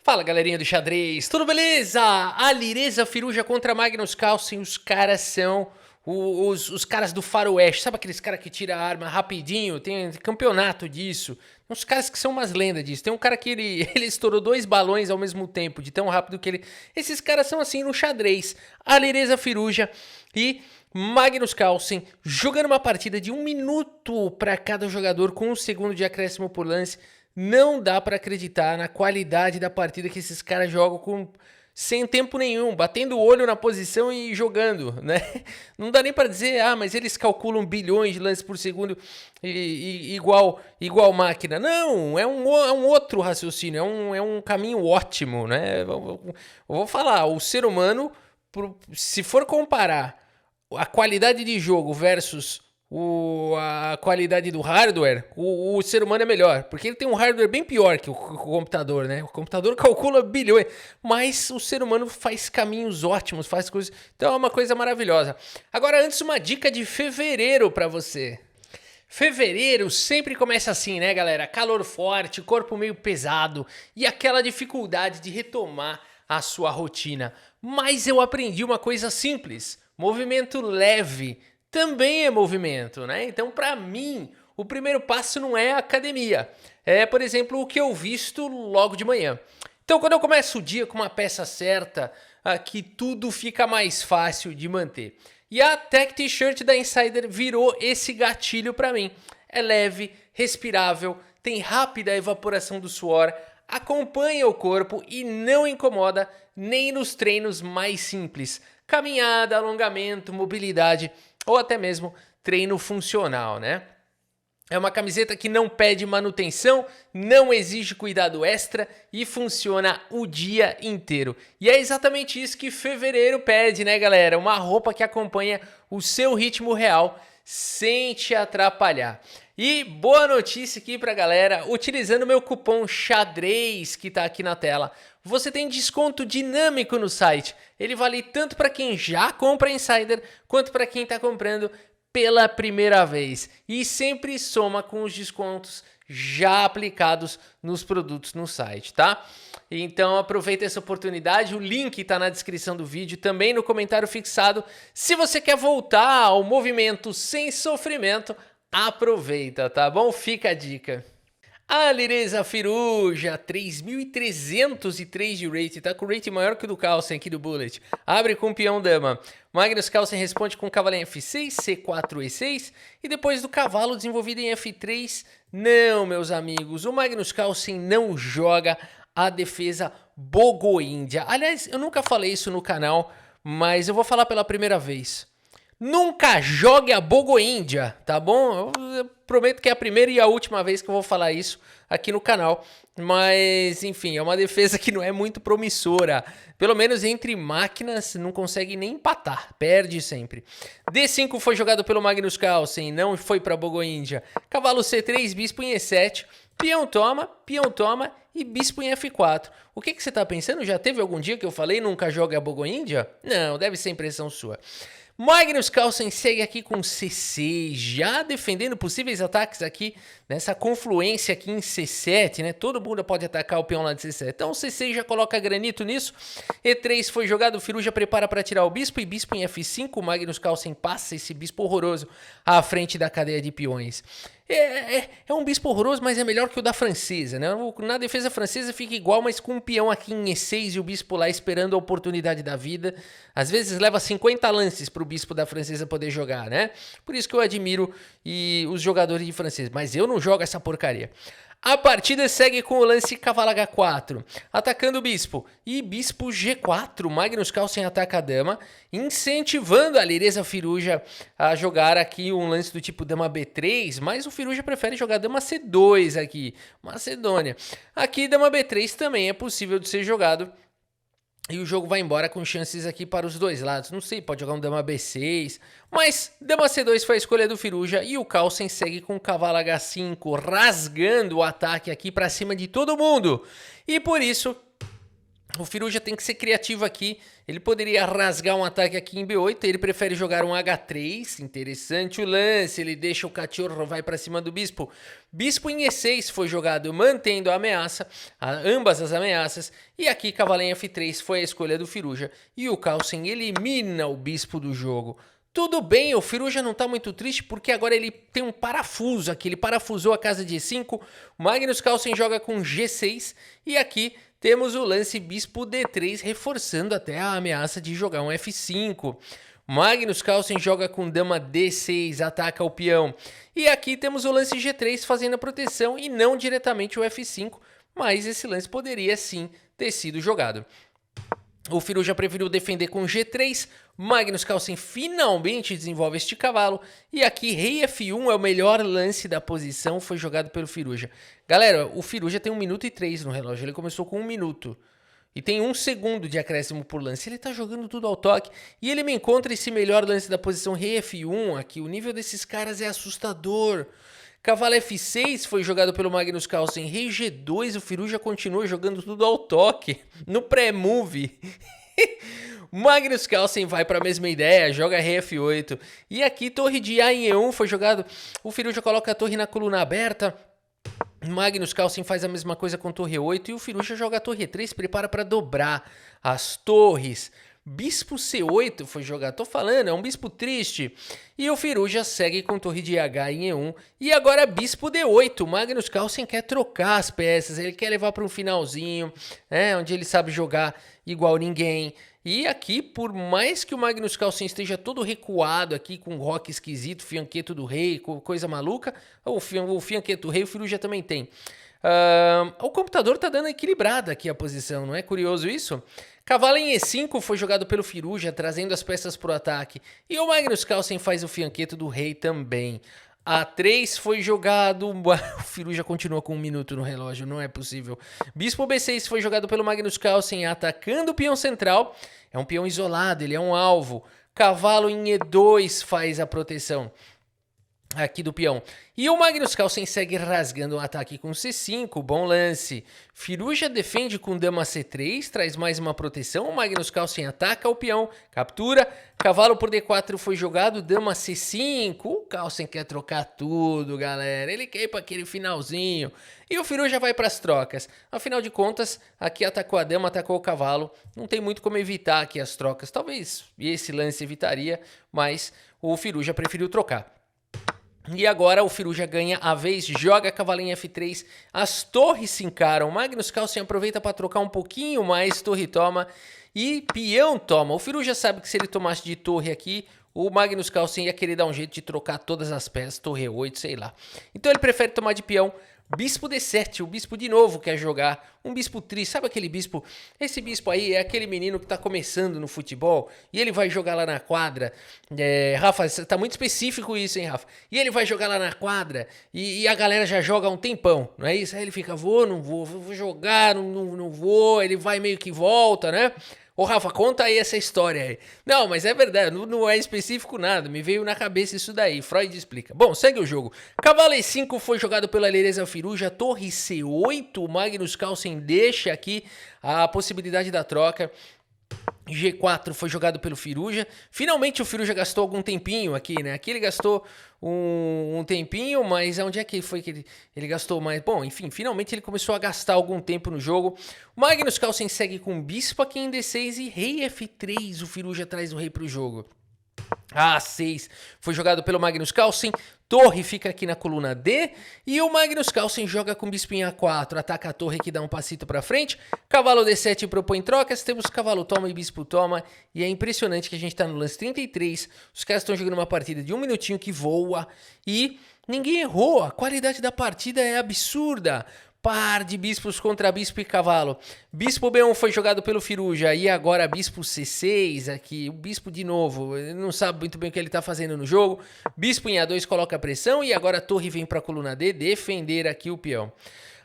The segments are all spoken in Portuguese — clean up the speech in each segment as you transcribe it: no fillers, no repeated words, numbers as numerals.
Fala, galerinha do xadrez, tudo beleza? Alireza Firuja contra Magnus Carlsen, os caras são os caras do faroeste, sabe aqueles caras que tira a arma rapidinho? Tem campeonato disso, uns caras que são umas lendas disso. Tem um cara que ele estourou 2 balões ao mesmo tempo, de tão rápido que ele... Esses caras são assim no xadrez, Alireza Firuja e Magnus Carlsen jogando uma partida de 1 minuto para cada jogador com 1 segundo de acréscimo por lance. Não dá pra acreditar na qualidade da partida que esses caras jogam sem tempo nenhum, batendo o olho na posição e jogando, né? Não dá nem pra dizer, mas eles calculam bilhões de lances por segundo igual máquina. Não, é um outro raciocínio, é um caminho ótimo, né? Eu vou falar, o ser humano, se for comparar a qualidade de jogo versus a qualidade do hardware, o ser humano é melhor, porque ele tem um hardware bem pior que o computador, né? O computador calcula bilhões, mas o ser humano faz caminhos ótimos, faz coisas... Então é uma coisa maravilhosa. Agora, antes, uma dica de fevereiro pra você. Fevereiro sempre começa assim, né, galera? Calor forte, corpo meio pesado e aquela dificuldade de retomar a sua rotina. Mas eu aprendi uma coisa simples: movimento leve também é movimento, né? Então, para mim, o primeiro passo não é a academia. É, por exemplo, o que eu visto logo de manhã. Então, quando eu começo o dia com uma peça certa, aqui tudo fica mais fácil de manter. E a Tech T-Shirt da Insider virou esse gatilho para mim. É leve, respirável, tem rápida evaporação do suor, acompanha o corpo e não incomoda nem nos treinos mais simples. Caminhada, alongamento, mobilidade ou até mesmo treino funcional, né? É uma camiseta que não pede manutenção, não exige cuidado extra e funciona o dia inteiro. E é exatamente isso que fevereiro pede, né, galera? Uma roupa que acompanha o seu ritmo real sem te atrapalhar. E boa notícia aqui pra galera, utilizando o meu cupom XADREZ que tá aqui na tela, você tem desconto dinâmico no site. Ele vale tanto para quem já compra Insider, quanto para quem está comprando pela primeira vez. E sempre soma com os descontos já aplicados nos produtos no site, tá? Então aproveita essa oportunidade, o link está na descrição do vídeo, também no comentário fixado. Se você quer voltar ao movimento sem sofrimento, aproveita, tá bom? Fica a dica. Alireza Firuja, 3.303 de rate, tá com o rate maior que o do Carlsen aqui do Bullet. Abre com peão dama. Magnus Carlsen responde com cavalo em F6, C4, E6 e depois do cavalo desenvolvido em F3. Não, meus amigos, o Magnus Carlsen não joga a defesa Bogo-Índia. Aliás, eu nunca falei isso no canal, mas eu vou falar pela primeira vez. Nunca jogue a Bogo-Índia, tá bom? Eu prometo que é a primeira e a última vez que eu vou falar isso aqui no canal. Mas, enfim, é uma defesa que não é muito promissora. Pelo menos entre máquinas não consegue nem empatar, perde sempre. D5 foi jogado pelo Magnus Carlsen, não foi para Bogo-Índia. Cavalo C3, bispo em E7, peão toma e bispo em F4. O que você tá pensando? Já teve algum dia que eu falei nunca jogue a Bogo-Índia? Não, deve ser impressão sua. Magnus Carlsen segue aqui com C6, já defendendo possíveis ataques aqui nessa confluência aqui em C7, né? Todo mundo pode atacar o peão lá de C7. Então C6 já coloca granito nisso. E3 foi jogado, o Firuja prepara para tirar o bispo e bispo em F5. O Magnus Carlsen passa esse bispo horroroso à frente da cadeia de peões. É um bispo horroroso, mas é melhor que o da francesa, né? Na defesa francesa fica igual, mas com um peão aqui em E6 e o bispo lá esperando a oportunidade da vida. Às vezes leva 50 lances para o bispo da francesa poder jogar, né? Por isso que eu admiro os jogadores de francês, mas eu não jogo essa porcaria. A partida segue com o lance cavalo H4, atacando o bispo, e bispo G4, Magnus Carlsen ataca a dama, incentivando a Alireza Firuja a jogar aqui um lance do tipo dama B3, mas o Firuja prefere jogar dama C2 aqui, Macedônia. Aqui dama B3 também é possível de ser jogado, e o jogo vai embora com chances aqui para os dois lados. Não sei, pode jogar um dama B6. Mas dama C2 foi a escolha do Firuja. E o Carlsen segue com o cavalo H5, rasgando o ataque aqui para cima de todo mundo. E por isso, O Firuja tem que ser criativo aqui. Ele poderia rasgar um ataque aqui em B8. Ele prefere jogar um H3. Interessante o lance. Ele deixa o cachorro, vai para cima do bispo. Bispo em E6 foi jogado, mantendo a ameaça, ambas as ameaças. E aqui cavalo em F3 foi a escolha do Firuja. E o Carlsen elimina o bispo do jogo. Tudo bem, o Firuja não tá muito triste porque agora ele tem um parafuso aqui. Ele parafusou a casa de E5. O Magnus Carlsen joga com G6. E aqui temos o lance bispo D3, reforçando até a ameaça de jogar um F5. Magnus Carlsen joga com dama D6, ataca o peão. E aqui temos o lance G3 fazendo a proteção e não diretamente o F5, mas esse lance poderia sim ter sido jogado. O Firuja preferiu defender com G3, Magnus Carlsen finalmente desenvolve este cavalo, e aqui rei F1 é o melhor lance da posição, foi jogado pelo Firuja. Galera, o Firuja tem 1 minuto e 3 no relógio, ele começou com 1 minuto, e tem 1 segundo de acréscimo por lance, ele tá jogando tudo ao toque, e ele me encontra esse melhor lance da posição rei F1 aqui, o nível desses caras é assustador. Cavalo F6 foi jogado pelo Magnus Carlsen. Rei G2, o Firuja continua jogando tudo ao toque, no pré-move. Magnus Carlsen vai para a mesma ideia, joga Rei F8. E aqui torre de A em E1 foi jogado. O Firuja coloca a torre na coluna aberta. Magnus Carlsen faz a mesma coisa com torre 8 e o Firuja joga a torre 3, prepara para dobrar as torres. Bispo C8 foi jogado, tô falando, é um bispo triste. E o Firuja segue com torre de H em E1. E agora bispo D8, o Magnus Carlsen quer trocar as peças, ele quer levar para um finalzinho, onde ele sabe jogar igual ninguém. E aqui, por mais que o Magnus Carlsen esteja todo recuado aqui, com rock esquisito, fianqueto do rei, coisa maluca, o fianqueto do rei o Firuja também tem. O computador tá dando equilibrada aqui a posição, não é curioso isso? Cavalo em E5 foi jogado pelo Firuja, trazendo as peças pro ataque. E o Magnus Carlsen faz o fianqueto do rei também. A3 foi jogado... O Firuja continua com 1 minuto no relógio, não é possível. Bispo B6 foi jogado pelo Magnus Carlsen, atacando o peão central. É um peão isolado, ele é um alvo. Cavalo em E2 faz a proteção aqui do peão. E o Magnus Carlsen segue rasgando um ataque com C5, bom lance. Firuja defende com dama C3, traz mais uma proteção. O Magnus Carlsen ataca o peão, captura. Cavalo por D4 foi jogado, dama C5. O Carlsen quer trocar tudo, galera. Ele quer ir para aquele finalzinho. E o Firuja vai para as trocas. Afinal de contas, aqui atacou a dama, atacou o cavalo. Não tem muito como evitar aqui as trocas. Talvez esse lance evitaria, mas o Firuja preferiu trocar. E agora o Firuja ganha a vez, joga cavalinho F3, as torres se encaram, Magnus Carlsen aproveita para trocar um pouquinho mais, torre toma e peão toma. O Firuja sabe que se ele tomasse de torre aqui, o Magnus Carlsen ia querer dar um jeito de trocar todas as peças, torre 8, sei lá. Então ele prefere tomar de peão. Bispo D7, o bispo de novo quer jogar, um bispo triste, sabe aquele bispo? Esse bispo aí é aquele menino que tá começando no futebol e ele vai jogar lá na quadra. Rafa, tá muito específico isso, hein, Rafa? E ele vai jogar lá na quadra e a galera já joga há um tempão, não é isso? Aí ele fica, não vou jogar, não vou, ele vai meio que volta, né? Ô Rafa, conta aí essa história aí. Não, mas é verdade, não é específico nada, me veio na cabeça isso daí, Freud explica. Bom, segue o jogo. Cavalo E5 foi jogado pela Alireza Firuja, torre C8, o Magnus Carlsen deixa aqui a possibilidade da troca. G4 foi jogado pelo Firuja. Finalmente o Firuja gastou algum tempinho aqui, né? Aqui ele gastou um tempinho, mas onde é que foi que ele gastou mais? Bom, enfim, finalmente ele começou a gastar algum tempo no jogo. Magnus Carlsen segue com bispo aqui em D6 e rei F3. O Firuja traz o rei pro jogo. A6 foi jogado pelo Magnus Carlsen, torre fica aqui na coluna D e o Magnus Carlsen joga com bispo em A4, ataca a torre que dá um passito para frente, cavalo D7 propõe trocas, temos cavalo toma e bispo toma e é impressionante que a gente tá no lance 33, os caras estão jogando uma partida de 1 minutinho que voa e ninguém errou, a qualidade da partida é absurda. Par de bispos contra bispo e cavalo. Bispo B1 foi jogado pelo Firuja e agora bispo C6 aqui. O bispo de novo, ele não sabe muito bem o que ele está fazendo no jogo. Bispo em A2 coloca pressão e agora a torre vem para a coluna D defender aqui o peão.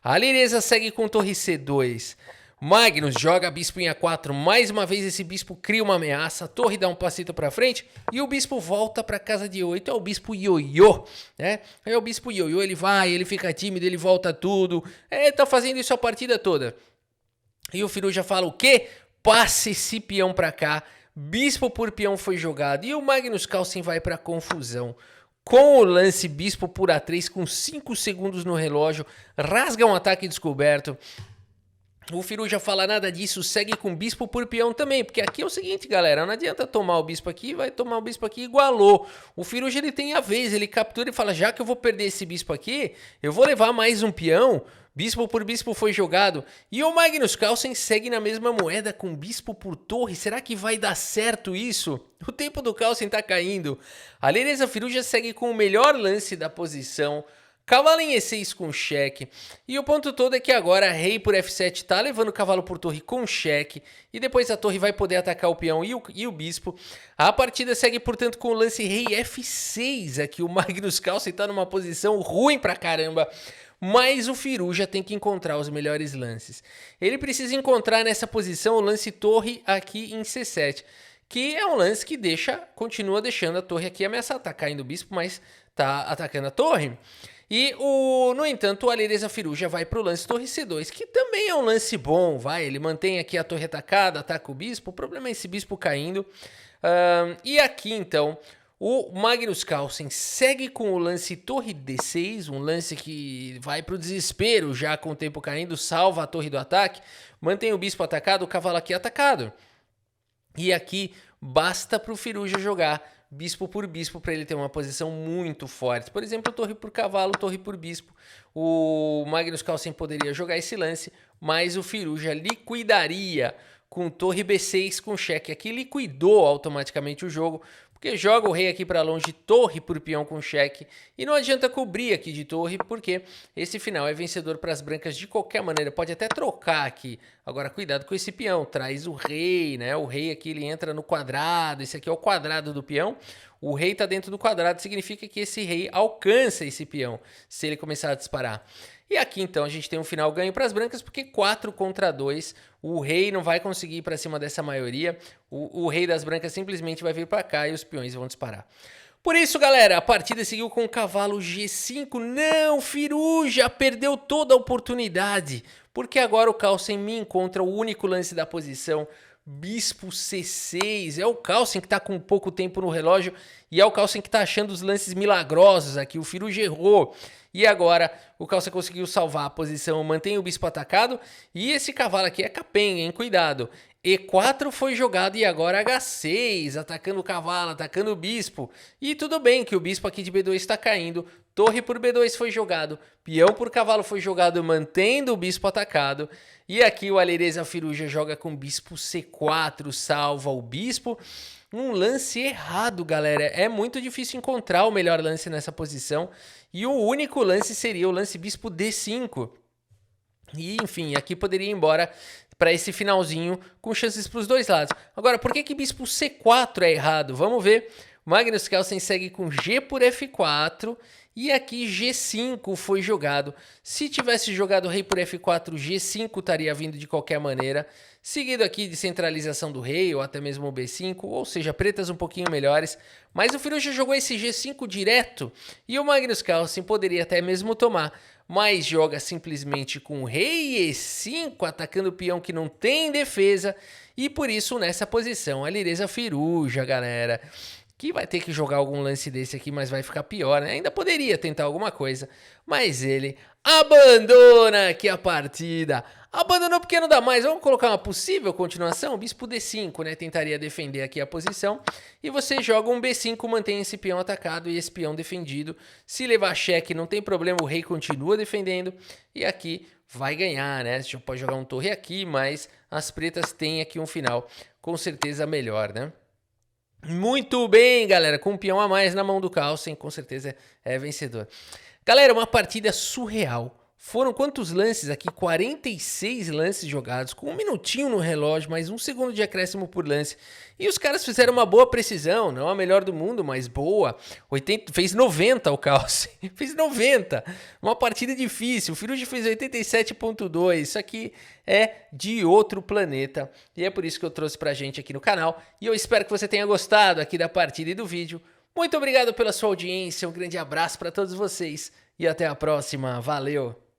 A Alireza segue com torre C2. Magnus joga bispo em A4, mais uma vez esse bispo cria uma ameaça, a torre dá um passito pra frente e o bispo volta pra casa de 8, é o bispo ioiô, né? É o bispo ioiô, ele vai, ele fica tímido, ele volta tudo, tá fazendo isso a partida toda. E o Firuja fala o quê? Passe esse peão pra cá. Bispo por peão foi jogado. E o Magnus Carlsen vai pra confusão. Com o lance bispo por A3 com 5 segundos no relógio. Rasga um ataque descoberto. O Firuja fala nada disso, segue com bispo por peão também, porque aqui é o seguinte, galera, não adianta tomar o bispo aqui, vai tomar o bispo aqui, igualou. O Firuja, ele tem a vez, ele captura e fala, já que eu vou perder esse bispo aqui, eu vou levar mais um peão, bispo por bispo foi jogado. E o Magnus Carlsen segue na mesma moeda com bispo por torre, será que vai dar certo isso? O tempo do Carlsen tá caindo. A Lereza Firuja segue com o melhor lance da posição, cavalo em E6 com cheque. E o ponto todo é que agora rei por F7 tá levando o cavalo por torre com cheque. E depois a torre vai poder atacar o peão e o bispo. A partida segue, portanto, com o lance rei F6. Aqui o Magnus Carlsen tá numa posição ruim pra caramba. Mas o Firuja tem que encontrar os melhores lances. Ele precisa encontrar nessa posição o lance torre aqui em C7. Que é um lance que continua deixando a torre aqui ameaçar. Tá caindo o bispo, mas tá atacando a torre. E, no entanto, o Alireza Firuja vai para o lance torre C2, que também é um lance bom, vai. Ele mantém aqui a torre atacada, ataca o bispo. O problema é esse bispo caindo. E aqui, então, o Magnus Carlsen segue com o lance torre D6, um lance que vai para o desespero já com o tempo caindo, salva a torre do ataque, mantém o bispo atacado, o cavalo aqui atacado. E aqui basta para o Firuja jogar bispo por bispo para ele ter uma posição muito forte. Por exemplo, torre por cavalo, torre por bispo. O Magnus Carlsen poderia jogar esse lance, mas o Firuja liquidaria com torre B6 com cheque. Aqui liquidou automaticamente o jogo, porque joga o rei aqui para longe, torre por peão com cheque, e não adianta cobrir aqui de torre, porque esse final é vencedor para as brancas de qualquer maneira, pode até trocar aqui. Agora cuidado com esse peão, traz o rei, né? O rei aqui ele entra no quadrado, esse aqui é o quadrado do peão, o rei está dentro do quadrado, significa que esse rei alcança esse peão, se ele começar a disparar. E aqui então a gente tem um final ganho para as brancas, porque 4 contra 2, o rei não vai conseguir ir para cima dessa maioria, o rei das brancas simplesmente vai vir para cá e os peões vão disparar. Por isso, galera, a partida seguiu com o cavalo G5. Não, Firuja perdeu toda a oportunidade, porque agora o Carlsen me encontra o único lance da posição, bispo C6. É o Carlsen que está com pouco tempo no relógio e é o Carlsen que está achando os lances milagrosos aqui. O Firuja errou. E agora o Carlsen conseguiu salvar a posição, mantém o bispo atacado. E esse cavalo aqui é capenga, hein? Cuidado. E4 foi jogado e agora H6, atacando o cavalo, atacando o bispo. E tudo bem que o bispo aqui de B2 está caindo. Torre por B2 foi jogado, peão por cavalo foi jogado, mantendo o bispo atacado. E aqui o Alireza Firuja joga com bispo C4, salva o bispo. Um lance errado, galera. É muito difícil encontrar o melhor lance nessa posição. E o único lance seria o lance bispo D5. E, enfim, aqui poderia ir embora para esse finalzinho com chances para os dois lados. Agora, por que bispo C4 é errado? Vamos ver. Magnus Carlsen segue com G por F4 e aqui G5 foi jogado. Se tivesse jogado rei por F4, G5 estaria vindo de qualquer maneira. Seguido aqui de centralização do rei ou até mesmo o B5, ou seja, pretas um pouquinho melhores. Mas o Firuja jogou esse G5 direto e o Magnus Carlsen poderia até mesmo tomar. Mas joga simplesmente com rei E5, atacando o peão que não tem defesa. E por isso nessa posição a Alireza Firuja, galera, que vai ter que jogar algum lance desse aqui, mas vai ficar pior, né? Ainda poderia tentar alguma coisa, mas ele abandona aqui a partida. Abandonou porque não dá mais. Vamos colocar uma possível continuação? Bispo D5, né? Tentaria defender aqui a posição. E você joga um B5, mantém esse peão atacado e esse peão defendido. Se levar cheque, não tem problema, o rei continua defendendo. E aqui vai ganhar, né? Você pode jogar um torre aqui, mas as pretas têm aqui um final com certeza melhor, né? Muito bem, galera, com um peão a mais na mão do Carlsen, com certeza é vencedor. Galera, uma partida surreal. Foram quantos lances aqui? 46 lances jogados, com um minutinho no relógio, mais um segundo de acréscimo por lance. E os caras fizeram uma boa precisão, não a melhor do mundo, mas boa. Fez 90 o Carlsen, fez 90. Uma partida difícil, o Firuja fez 87.2, isso aqui é de outro planeta. E é por isso que eu trouxe pra gente aqui no canal. E eu espero que você tenha gostado aqui da partida e do vídeo. Muito obrigado pela sua audiência, um grande abraço para todos vocês. E até a próxima, valeu!